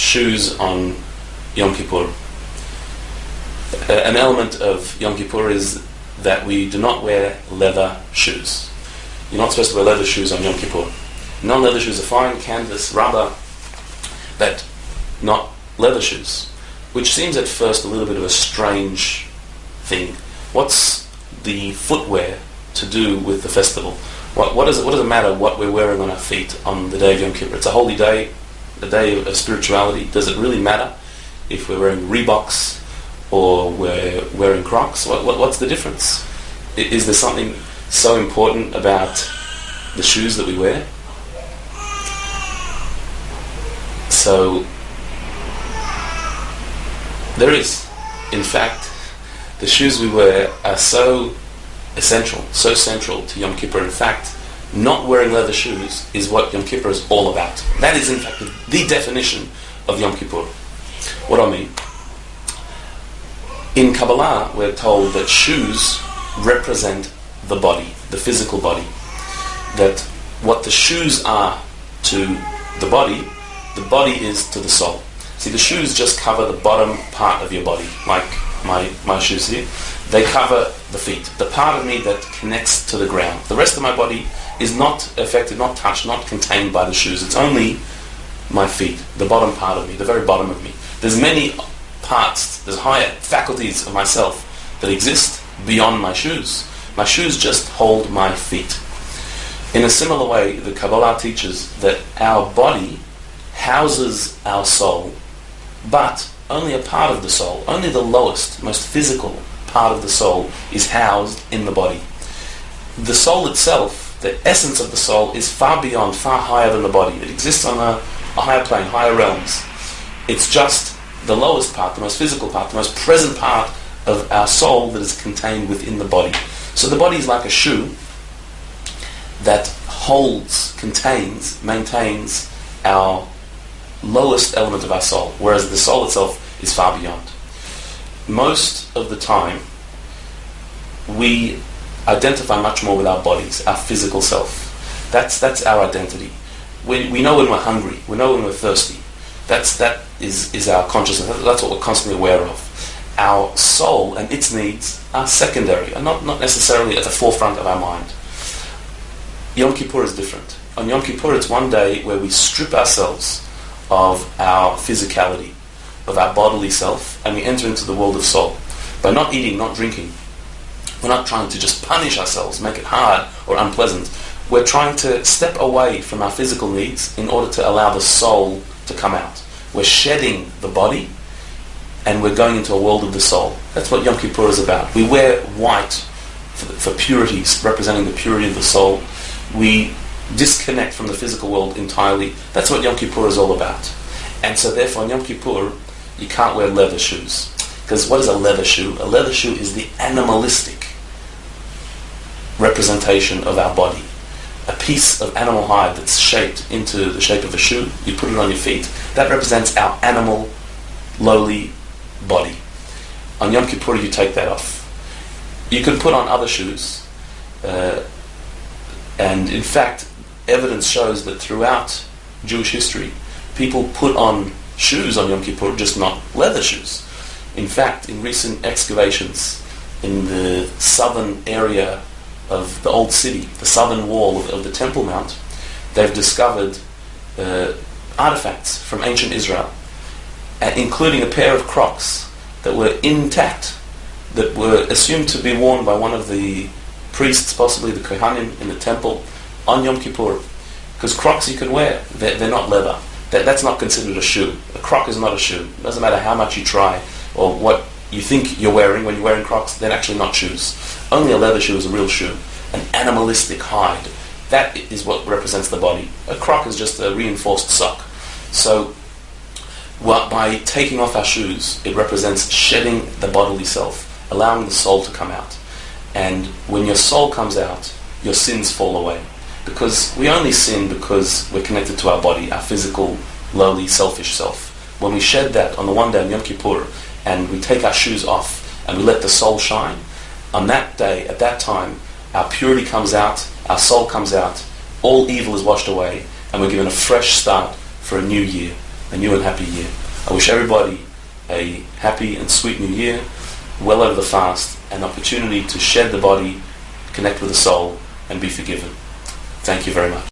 shoes on Yom Kippur. An element of Yom Kippur is that we do not wear leather shoes. You're not supposed to wear leather shoes on Yom Kippur. Non-leather shoes are fine, canvas, rubber, but not leather shoes, which seems at first a little bit of a strange thing. What's the footwear to do with the festival? What does it matter what we're wearing on our feet on the day of Yom Kippur? It's a holy day, a day of spirituality. Does it really matter if we're wearing Reeboks or we're wearing Crocs? What's the difference? Is there something so important about the shoes that we wear? So there is. In fact, the shoes we wear are so essential, so central to Yom Kippur. In fact, not wearing leather shoes is what Yom Kippur is all about. That is, in fact, the definition of Yom Kippur. What do I mean? In Kabbalah, we're told that shoes represent the body, the physical body. That what the shoes are to the body is to the soul. See, the shoes just cover the bottom part of your body, like my shoes here. They cover the feet, the part of me that connects to the ground. The rest of my body is not affected, not touched, not contained by the shoes. It's only my feet, the bottom part of me, the very bottom of me. There's many parts, there's higher faculties of myself that exist beyond my shoes. My shoes just hold my feet. In a similar way, the Kabbalah teaches that our body houses our soul, but only a part of the soul, only the lowest, most physical part of the soul is housed in the body. The soul itself, the essence of the soul, is far beyond, far higher than the body. It exists on a higher plane, higher realms. It's just the lowest part, the most physical part, the most present part of our soul that is contained within the body. So the body is like a shoe that holds, contains, maintains our lowest element of our soul, whereas the soul itself is far beyond. Most of the time, we identify much more with our bodies, our physical self. That's our identity. We know when we're hungry. We know when we're thirsty. That is our consciousness. That's what we're constantly aware of. Our soul and its needs are secondary, and not necessarily at the forefront of our mind. Yom Kippur is different. On Yom Kippur, it's one day where we strip ourselves of our physicality, of our bodily self, and we enter into the world of soul. By not eating, not drinking, we're not trying to just punish ourselves, make it hard or unpleasant. We're trying to step away from our physical needs in order to allow the soul to come out. We're shedding the body and we're going into a world of the soul. That's what Yom Kippur is about. We wear white for purity, representing the purity of the soul. We disconnect from the physical world entirely. That's what Yom Kippur is all about. And so therefore on Yom Kippur, you can't wear leather shoes. Because what is a leather shoe? A leather shoe is the animalistic representation of our body. A piece of animal hide that's shaped into the shape of a shoe, you put it on your feet, that represents our animal, lowly body. On Yom Kippur you take that off. You can put on other shoes, and in fact evidence shows that throughout Jewish history people put on shoes on Yom Kippur, just not leather shoes. In fact, in recent excavations in the southern area of the old city, the southern wall of the Temple Mount, they've discovered artifacts from ancient Israel, including a pair of Crocs that were intact, that were assumed to be worn by one of the priests, possibly the Kohanim in the temple, on Yom Kippur. Because Crocs you can wear, they're not leather. That's not considered a shoe. A Croc is not a shoe. It doesn't matter how much you try or what you think you're wearing when you're wearing Crocs, they're actually not shoes. Only a leather shoe is a real shoe. An animalistic hide. That is what represents the body. A Croc is just a reinforced sock. So, by taking off our shoes, it represents shedding the bodily self, allowing the soul to come out. And when your soul comes out, your sins fall away. Because we only sin because we're connected to our body, our physical, lowly, selfish self. When we shed that on the one day of Yom Kippur, and we take our shoes off, and we let the soul shine, on that day, at that time, our purity comes out, our soul comes out, all evil is washed away, and we're given a fresh start for a new year, a new and happy year. I wish everybody a happy and sweet new year, well over the fast, an opportunity to shed the body, connect with the soul, and be forgiven. Thank you very much.